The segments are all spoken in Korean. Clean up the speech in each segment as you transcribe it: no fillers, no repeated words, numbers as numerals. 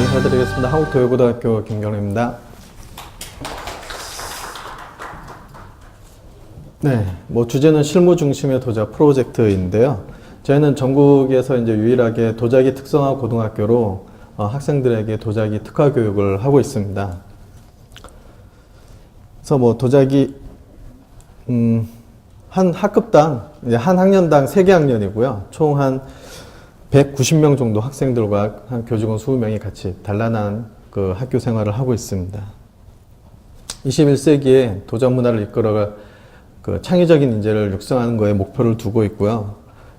인사드리겠습니다. 한국도요고등학교 김경래입니다. 네, 주제는 실무 중심의 도자 프로젝트인데요. 저희는 전국에서 이제 유일하게 도자기 특성화 고등학교로 학생들에게 도자기 특화 교육을 하고 있습니다. 그래서 도자기 한 학급당 이제 한 학년당 3개 학년이고요. 총 한 190명 정도 학생들과 한 교직원 20명이 같이 단란한 그 학교 생활을 하고 있습니다. 21세기에 도자 문화를 이끌어갈 그 창의적인 인재를 육성하는 거에 목표를 두고 있고요.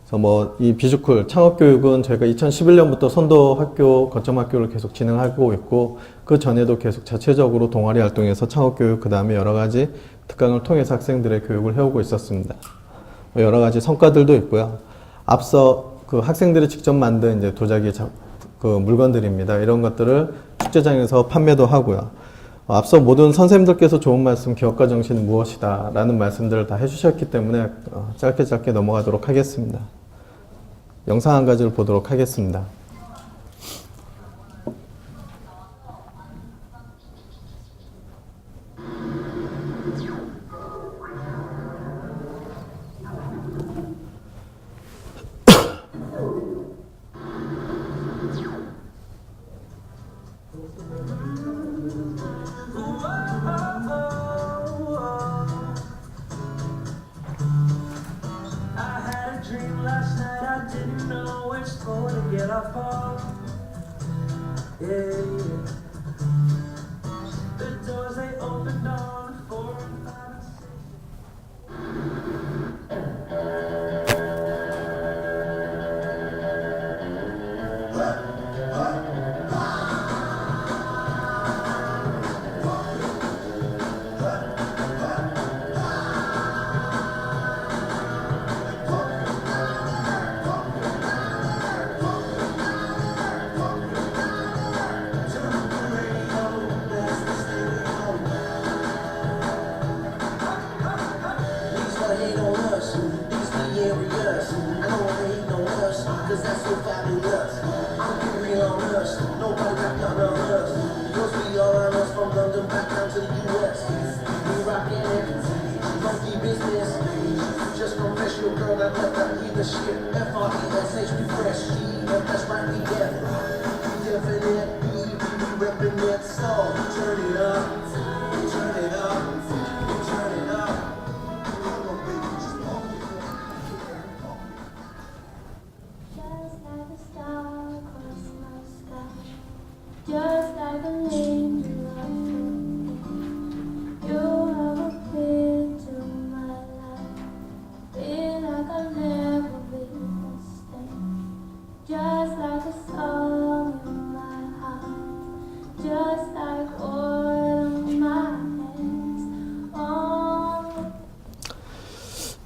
그래서 이 비주쿨 창업교육은 저희가 2011년부터 선도 학교, 거점 학교를 계속 진행하고 있고, 그 전에도 계속 자체적으로 동아리 활동에서 창업교육, 그 다음에 여러 가지 특강을 통해서 학생들의 교육을 해오고 있었습니다. 여러 가지 성과들도 있고요. 앞서 그 학생들이 직접 만든 이제 도자기 그 물건들입니다. 이런 것들을 축제장에서 판매도 하고요. 앞서 모든 선생님들께서 좋은 말씀, 기업가 정신은 무엇이다 라는 말씀들을 다 해주셨기 때문에 짧게 넘어가도록 하겠습니다. 영상 한 가지를 보도록 하겠습니다.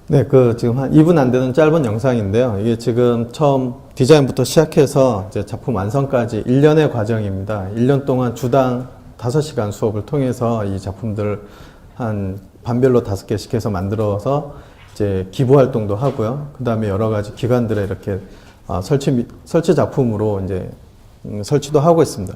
네, 지금 한 2분 안 되는 짧은 영상인데요. 이게 지금 처음 디자인부터 시작해서 이제 작품 완성까지 1년의 과정입니다. 1년 동안 주당 5시간 수업을 통해서 이 작품들을 한 반별로 5개씩 해서 만들어서 이제 기부 활동도 하고요. 그 다음에 여러 가지 기관들에 이렇게 설치 작품으로 이제 설치도 하고 있습니다.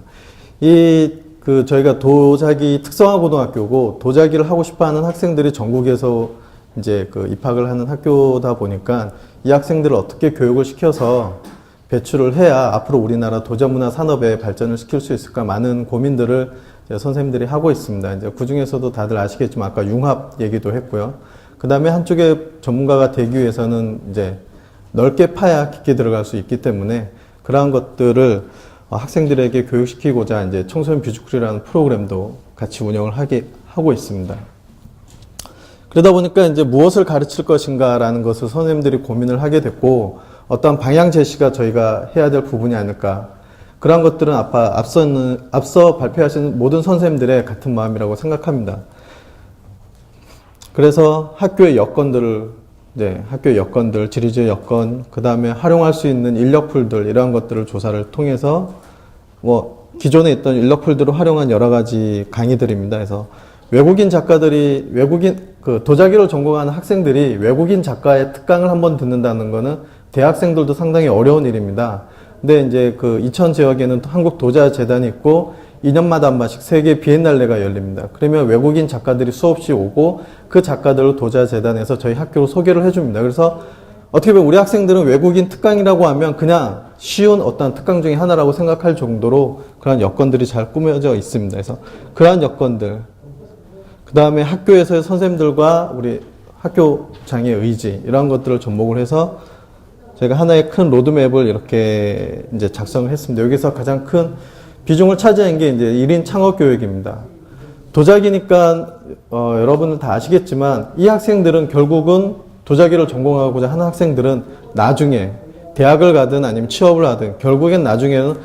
저희가 도자기 특성화 고등학교고, 도자기를 하고 싶어 하는 학생들이 전국에서 이제 입학을 하는 학교다 보니까 이 학생들을 어떻게 교육을 시켜서 배출을 해야 앞으로 우리나라 도자 문화 산업의 발전을 시킬 수 있을까, 많은 고민들을 선생님들이 하고 있습니다. 이제 그 중에서도 다들 아시겠지만 아까 융합 얘기도 했고요. 그 다음에 한쪽에 전문가가 되기 위해서는 이제 넓게 파야 깊게 들어갈 수 있기 때문에 그러한 것들을 학생들에게 교육시키고자 이제 청소년 뷰주쿨이라는 프로그램도 같이 운영을 하고 있습니다. 그러다 보니까 이제 무엇을 가르칠 것인가라는 것을 선생님들이 고민을 하게 됐고, 어떤 방향 제시가 저희가 해야 될 부분이 아닐까. 그런 것들은 앞서 발표하신 모든 선생님들의 같은 마음이라고 생각합니다. 그래서 학교의 여건들, 지리적 여건, 그 다음에 활용할 수 있는 인력풀들, 이러한 것들을 조사를 통해서 기존에 있던 인력풀들을 활용한 여러 가지 강의들입니다. 그래서 외국인 작가들이, 도자기로 전공하는 학생들이 외국인 작가의 특강을 한번 듣는다는 거는 대학생들도 상당히 어려운 일입니다. 근데 이제 그 이천 지역에는 한국 도자 재단이 있고 2년마다 한 번씩 세계 비엔날레가 열립니다. 그러면 외국인 작가들이 수없이 오고 그 작가들을 도자 재단에서 저희 학교로 소개를 해줍니다. 그래서 어떻게 보면 우리 학생들은 외국인 특강이라고 하면 그냥 쉬운 어떤 특강 중에 하나라고 생각할 정도로 그런 여건들이 잘 꾸며져 있습니다. 그래서 그러한 여건들, 그 다음에 학교에서의 선생님들과 우리 학교장의 의지, 이런 것들을 접목을 해서 제가 하나의 큰 로드맵을 이렇게 이제 작성을 했습니다. 여기서 가장 큰 비중을 차지한 게 이제 1인 창업 교육입니다. 도자기니까 여러분은 다 아시겠지만 이 학생들은 결국은 도자기를 전공하고자 하는 학생들은 나중에 대학을 가든 아니면 취업을 하든 결국엔 나중에는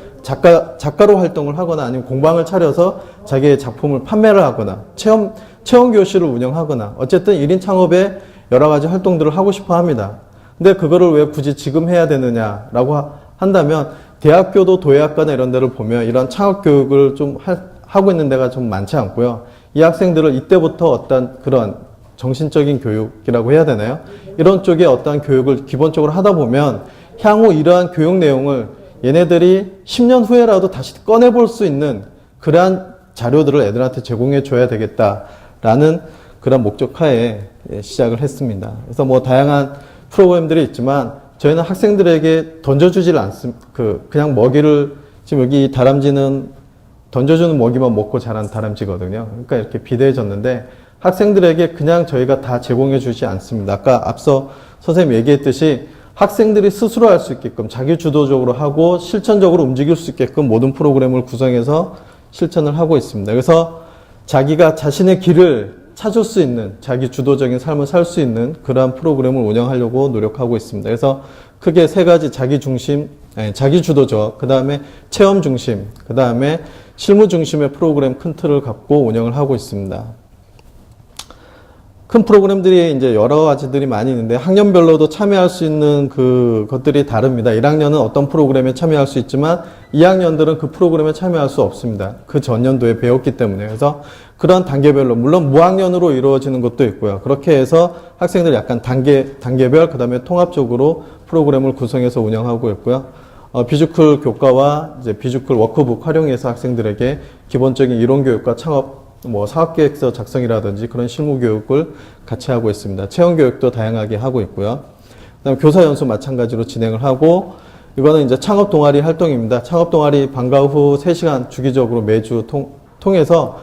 작가로 활동을 하거나 아니면 공방을 차려서 자기의 작품을 판매를 하거나 체험 교실을 운영하거나 어쨌든 1인 창업에 여러 가지 활동들을 하고 싶어 합니다. 근데 그거를 왜 굳이 지금 해야 되느냐라고 한다면 대학교도 도예학과나 이런 데를 보면 이런 창업 교육을 좀 하고 있는 데가 좀 많지 않고요. 이 학생들을 이때부터 어떤 그런 정신적인 교육이라고 해야 되나요? 이런 쪽에 어떤 교육을 기본적으로 하다 보면 향후 이러한 교육 내용을 얘네들이 10년 후에라도 다시 꺼내볼 수 있는 그러한 자료들을 애들한테 제공해 줘야 되겠다라는 그런 목적 하에 시작을 했습니다. 그래서 뭐 다양한 프로그램들이 있지만 저희는 학생들에게 던져주질 않습니다. 그냥 먹이를, 지금 여기 다람쥐는 던져주는 먹이만 먹고 자란 다람쥐거든요. 그러니까 이렇게 비대해졌는데 학생들에게 그냥 저희가 다 제공해 주지 않습니다. 아까 앞서 선생님 얘기했듯이 학생들이 스스로 할 수 있게끔 자기 주도적으로 하고 실천적으로 움직일 수 있게끔 모든 프로그램을 구성해서 실천을 하고 있습니다. 그래서 자기가 자신의 길을 찾을 수 있는, 자기 주도적인 삶을 살 수 있는 그러한 프로그램을 운영하려고 노력하고 있습니다. 그래서 크게 세 가지 자기 주도적, 그 다음에 체험 중심, 그 다음에 실무 중심의 프로그램 큰 틀을 갖고 운영을 하고 있습니다. 큰 프로그램들이 이제 여러 가지들이 많이 있는데 학년별로도 참여할 수 있는 것들이 다릅니다. 1학년은 어떤 프로그램에 참여할 수 있지만 2학년들은 그 프로그램에 참여할 수 없습니다. 그 전년도에 배웠기 때문에. 그래서 그런 단계별로, 물론 무학년으로 이루어지는 것도 있고요. 그렇게 해서 학생들이 약간 단계별, 그 다음에 통합적으로 프로그램을 구성해서 운영하고 있고요. 비주클 교과와 이제 비주클 워크북 활용해서 학생들에게 기본적인 이론 교육과 창업, 사업계획서 작성이라든지 그런 실무 교육을 같이 하고 있습니다. 체험 교육도 다양하게 하고 있고요. 그다음 교사 연수 마찬가지로 진행을 하고, 이거는 이제 창업 동아리 활동입니다. 창업 동아리 방과 후 3시간 주기적으로 매주 통해서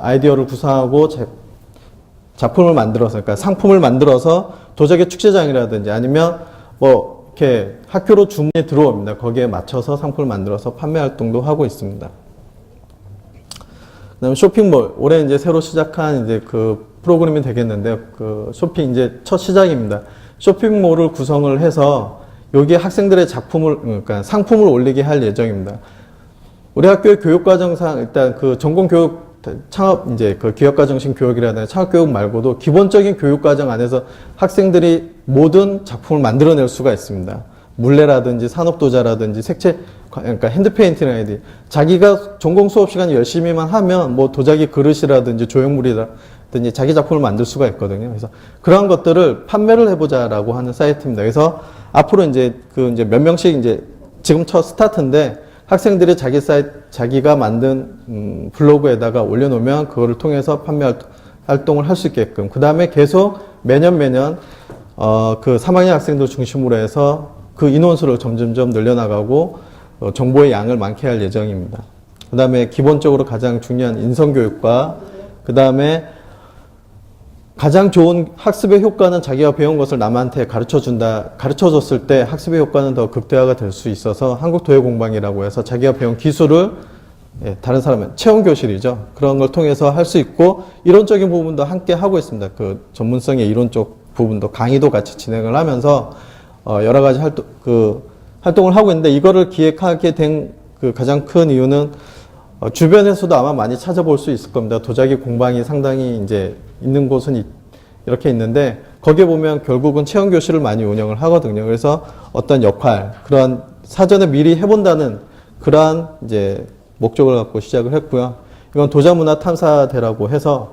아이디어를 구상하고 작품을 만들어서, 그러니까 상품을 만들어서 도자기 축제장이라든지 아니면 이렇게 학교로 주문이 들어옵니다. 거기에 맞춰서 상품을 만들어서 판매 활동도 하고 있습니다. 그다음에 쇼핑몰, 올해 이제 새로 시작한 이제 그 프로그램이 되겠는데, 쇼핑 이제 첫 시작입니다. 쇼핑몰을 구성을 해서 여기에 학생들의 그러니까 상품을 올리게 할 예정입니다. 우리 학교의 교육과정상 일단 전공 교육 창업 이제 기업가정식 교육이라든지 창업 교육 말고도 기본적인 교육과정 안에서 학생들이 모든 작품을 만들어낼 수가 있습니다. 물레라든지 산업도자라든지 색채, 그러니까 핸드페인팅이라든지 자기가 전공 수업 시간 열심히만 하면 도자기 그릇이라든지 조형물이라든지 자기 작품을 만들 수가 있거든요. 그래서 그런 것들을 판매를 해보자라고 하는 사이트입니다. 그래서 앞으로 이제 몇 명씩 이제 지금 첫 스타트인데 학생들이 자기가 만든 블로그에다가 올려놓으면 그거를 통해서 판매 활동을 할 수 있게끔, 그 다음에 계속 매년 3학년 학생들 중심으로 해서 그 인원수를 점점점 늘려나가고 정보의 양을 많게 할 예정입니다. 그 다음에 기본적으로 가장 중요한 인성교육과, 그 다음에 가장 좋은 학습의 효과는 자기가 배운 것을 남한테 가르쳐줬을 때 학습의 효과는 더 극대화가 될 수 있어서 한국도예공방이라고 해서 자기가 배운 기술을 다른 사람은 체험교실이죠. 그런 걸 통해서 할 수 있고, 이론적인 부분도 함께 하고 있습니다. 전문성의 이론 쪽 부분도 강의도 같이 진행을 하면서 여러 가지 활동을 하고 있는데, 이거를 기획하게 된 가장 큰 이유는 주변에서도 아마 많이 찾아볼 수 있을 겁니다. 도자기 공방이 상당히 이제 있는 곳은 이렇게 있는데, 거기에 보면 결국은 체험교실을 많이 운영을 하거든요. 그래서 어떤 역할, 그런 사전에 미리 해본다는 그러한 이제 목적을 갖고 시작을 했고요. 이건 도자문화탐사대라고 해서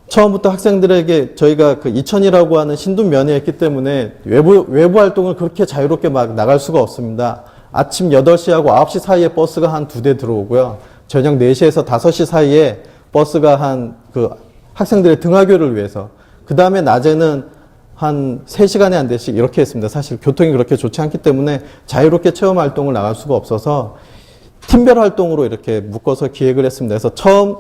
처음부터 학생들에게 저희가 이천이라고 하는 신둔 면이 있기 때문에 외부 활동을 그렇게 자유롭게 막 나갈 수가 없습니다. 아침 8시하고 9시 사이에 버스가 한 2대 들어오고요. 저녁 4시에서 5시 사이에 버스가 한 그 학생들의 등하교를 위해서, 그 다음에 낮에는 한 3시간에 한 대씩 이렇게 했습니다. 사실 교통이 그렇게 좋지 않기 때문에 자유롭게 체험 활동을 나갈 수가 없어서 팀별 활동으로 이렇게 묶어서 기획을 했습니다. 그래서 처음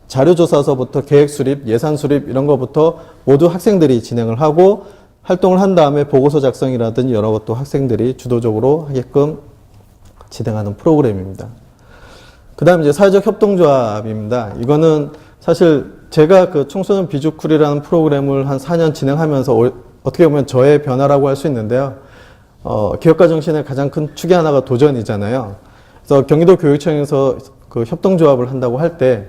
자료조사서부터 계획 수립, 예산 수립 이런 것부터 모두 학생들이 진행을 하고 활동을 한 다음에 보고서 작성이라든지 여러 것도 학생들이 주도적으로 하게끔 진행하는 프로그램입니다. 그 다음 이제 사회적 협동조합입니다. 이거는 사실 제가 그 청소년 비주쿨이라는 프로그램을 한 4년 진행하면서 어떻게 보면 저의 변화라고 할 수 있는데요. 기업가 정신의 가장 큰 축이 하나가 도전이잖아요. 그래서 경기도 교육청에서 그 협동조합을 한다고 할 때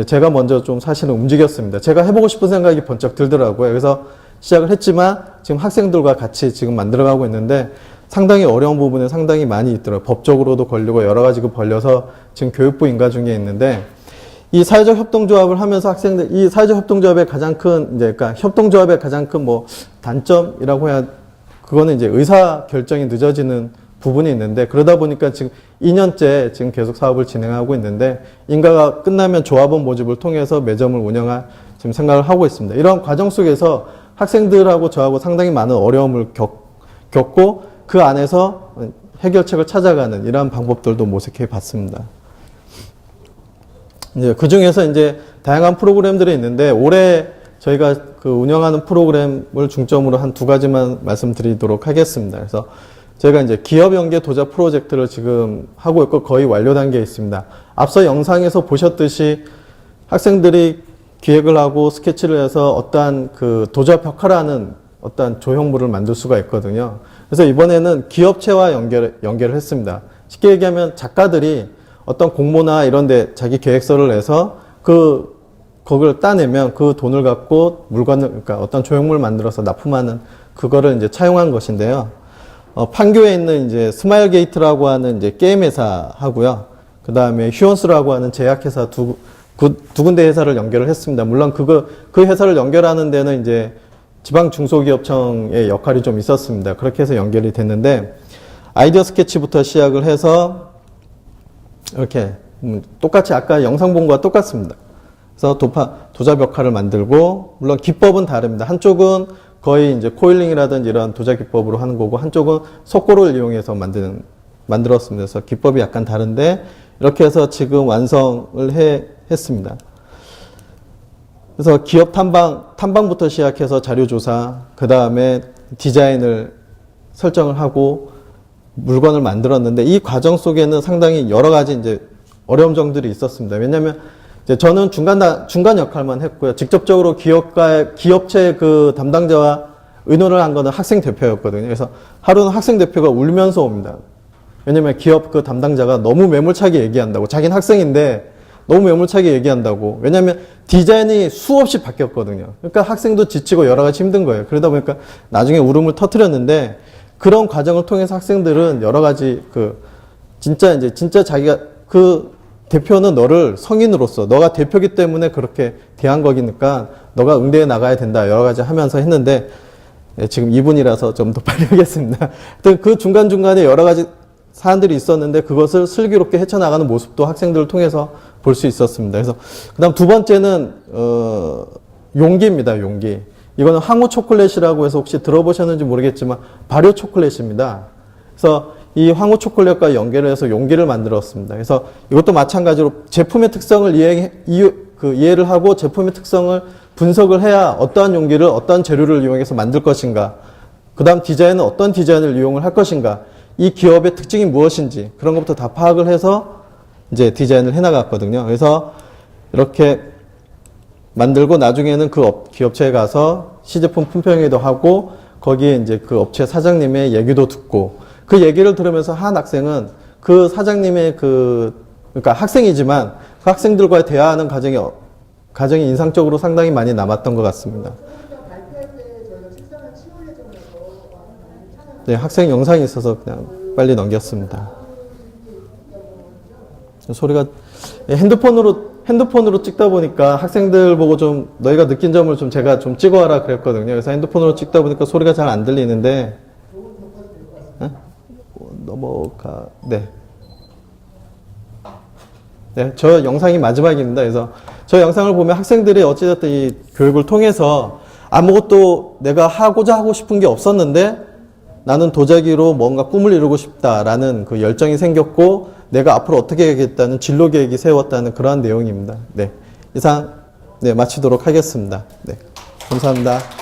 제가 먼저 좀 사실은 움직였습니다. 제가 해보고 싶은 생각이 번쩍 들더라고요. 그래서 시작을 했지만 지금 학생들과 같이 지금 만들어가고 있는데 상당히 어려운 부분은 상당히 많이 있더라고요. 법적으로도 걸리고 여러 가지 걸려서 지금 교육부 인가 중에 있는데, 이 사회적 협동조합을 하면서 학생들, 이 사회적 협동조합의 가장 큰, 이제, 그러니까 협동조합의 가장 큰 뭐 단점이라고 해야, 그거는 이제 의사 결정이 늦어지는 부분이 있는데, 그러다 보니까 지금 2년째 지금 계속 사업을 진행하고 있는데, 인가가 끝나면 조합원 모집을 통해서 매점을 운영할 지금 생각을 하고 있습니다. 이런 과정 속에서 학생들하고 저하고 상당히 많은 어려움을 겪고 그 안에서 해결책을 찾아가는 이러한 방법들도 모색해 봤습니다. 이제 그 중에서 이제 다양한 프로그램들이 있는데, 올해 저희가 그 운영하는 프로그램을 중점으로 한 2가지만 말씀드리도록 하겠습니다. 그래서 저희가 이제 기업 연계 도자 프로젝트를 지금 하고 있고 거의 완료 단계에 있습니다. 앞서 영상에서 보셨듯이 학생들이 기획을 하고 스케치를 해서 어떠한 그 도자 벽화라는 어떠한 조형물을 만들 수가 있거든요. 그래서 이번에는 기업체와 연결을 했습니다. 쉽게 얘기하면 작가들이 어떤 공모나 이런 데 자기 계획서를 내서 그걸 따내면 그 돈을 갖고 물건을, 그러니까 어떤 조형물을 만들어서 납품하는 그거를 이제 차용한 것인데요. 판교에 있는 이제 스마일 게이트라고 하는 이제 게임 회사 하고요. 그 다음에 휴원스라고 하는 제약회사 두 군데 회사를 연결을 했습니다. 물론 그 회사를 연결하는 데는 이제 지방 중소기업청의 역할이 좀 있었습니다. 그렇게 해서 연결이 됐는데, 아이디어 스케치부터 시작을 해서 이렇게 똑같이 아까 영상 본 거와 똑같습니다. 그래서 도자 벽화를 만들고, 물론 기법은 다릅니다. 한쪽은 거의 이제 코일링이라든지 이런 도자 기법으로 하는 거고, 한쪽은 석고를 이용해서 만들었습니다. 그래서 기법이 약간 다른데 이렇게 해서 지금 완성을 했습니다. 그래서 기업 탐방부터 시작해서 자료조사, 그 다음에 디자인을 설정을 하고 물건을 만들었는데, 이 과정 속에는 상당히 여러 가지 이제 어려움 정들이 있었습니다. 왜냐하면 이제 저는 중간 역할만 했고요. 직접적으로 기업체 그 담당자와 의논을 한 거는 학생 대표였거든요. 그래서 하루는 학생 대표가 울면서 옵니다. 왜냐면 기업 그 담당자가 너무 매몰차게 얘기한다고. 자기는 학생인데 너무 매몰차게 얘기한다고. 왜냐면 디자인이 수없이 바뀌었거든요. 그러니까 학생도 지치고 여러 가지 힘든 거예요. 그러다 보니까 나중에 울음을 터뜨렸는데, 그런 과정을 통해서 학생들은 여러 가지 진짜 자기가 대표는 너를 성인으로서, 너가 대표기 때문에 그렇게 대한 거니까 너가 응대해 나가야 된다. 여러 가지 하면서 했는데, 지금 2분이라서 좀 더 빨리 하겠습니다. 하여튼 그 중간중간에 여러 가지 사안들이 있었는데 그것을 슬기롭게 헤쳐나가는 모습도 학생들을 통해서 볼 수 있었습니다. 그래서 그 다음 2번째는 용기입니다. 용기. 이거는 황후 초콜릿이라고 해서 혹시 들어보셨는지 모르겠지만 발효 초콜릿입니다. 그래서 이 황후 초콜릿과 연결을 해서 용기를 만들었습니다. 그래서 이것도 마찬가지로 제품의 특성을 이해를 하고 제품의 특성을 분석을 해야 어떠한 용기를 어떠한 재료를 이용해서 만들 것인가, 그 다음 디자인은 어떤 디자인을 이용을 할 것인가, 이 기업의 특징이 무엇인지 그런 것부터 다 파악을 해서 이제 디자인을 해나갔거든요. 그래서 이렇게 만들고 나중에는 그 기업체에 가서 시제품 품평회도 하고 거기에 이제 그 업체 사장님의 얘기도 듣고, 그 얘기를 들으면서 한 학생은 그 사장님의 그러니까 학생이지만 그 학생들과의 대화하는 과정이 인상적으로 상당히 많이 남았던 것 같습니다. 네, 학생 영상이 있어서 그냥 빨리 넘겼습니다. 소리가 핸드폰으로 찍다 보니까 학생들 보고 좀 너희가 느낀 점을 좀 제가 좀 찍어와라 그랬거든요. 그래서 핸드폰으로 찍다 보니까 소리가 잘 안 들리는데, 네. 네, 저 영상이 마지막입니다. 그래서 저 영상을 보면 학생들이 어찌됐든 이 교육을 통해서 아무것도 내가 하고 싶은 게 없었는데 나는 도자기로 뭔가 꿈을 이루고 싶다라는 그 열정이 생겼고 내가 앞으로 어떻게 해야겠다는 진로 계획이 세웠다는 그러한 내용입니다. 네. 이상, 네, 마치도록 하겠습니다. 네. 감사합니다.